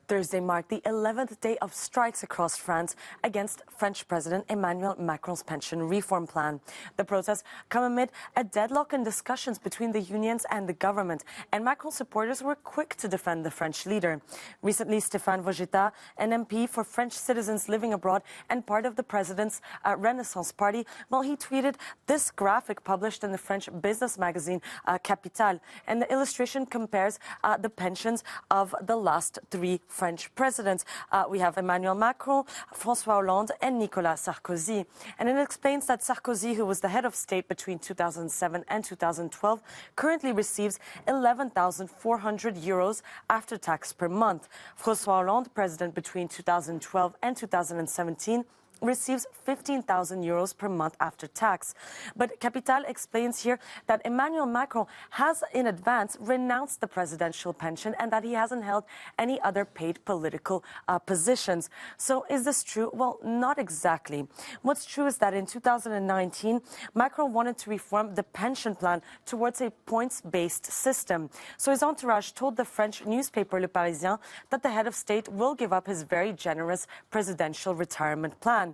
Thursday marked the 11th day of strikes across France against French President Emmanuel Macron's pension reform plan. The protests come amid a deadlock in discussions between the unions and the government, and Macron supporters were quick to defend the French leader. Recently, Stéphane Vogetta, an MP for French citizens living abroad and part of the president's Renaissance Party, he tweeted this graphic published in the French business magazine Capital, and the illustration compares the pensions of the last three French presidents. We have Emmanuel Macron, François Hollande and Nicolas Sarkozy. And it explains that Sarkozy, who was the head of state between 2007 and 2012, currently receives 11,400 euros after tax per month. François Hollande, president between 2012 and 2017, receives 15,000 euros per month after tax. But Capital explains here that Emmanuel Macron has in advance renounced the presidential pension and that he hasn't held any other paid political positions. So is this true? Well, not exactly. What's true is that in 2019, Macron wanted to reform the pension plan towards a points-based system. So his entourage told the French newspaper Le Parisien that the head of state will give up his very generous presidential retirement plan.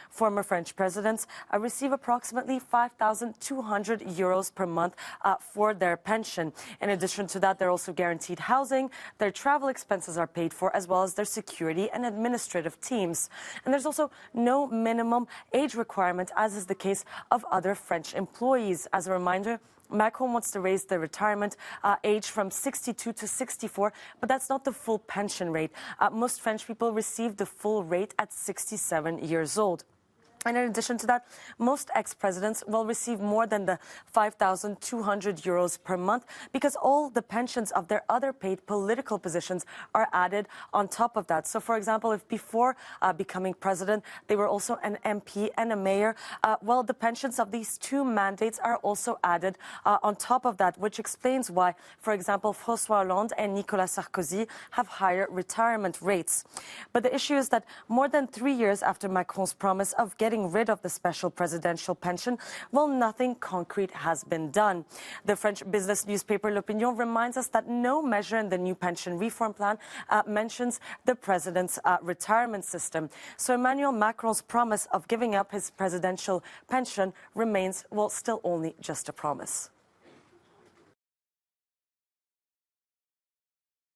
Former French presidents receive approximately 5,200 euros per month for their pension. In addition to that, they're also guaranteed housing, their travel expenses are paid for, as well as their security and administrative teams. And there's also no minimum age requirement, as is the case of other French employees. As a reminder, Macron wants to raise the retirement age from 62 to 64, but that's not the full pension rate. Most French people receive the full rate at 67 years old. And in addition to that, most ex-presidents will receive more than the 5,200 euros per month because all the pensions of their other paid political positions are added on top of that. So, for example, if before becoming president, they were also an MP and a mayor, well, the pensions of these two mandates are also added on top of that, which explains why, for example, François Hollande and Nicolas Sarkozy have higher retirement rates. But the issue is that more than 3 years after Macron's promise of getting rid of the special presidential pension, well, nothing concrete has been done. The French business newspaper L'Opinion reminds us that no measure in the new pension reform plan mentions the president's retirement system. So Emmanuel Macron's promise of giving up his presidential pension remains, well, still only just a promise.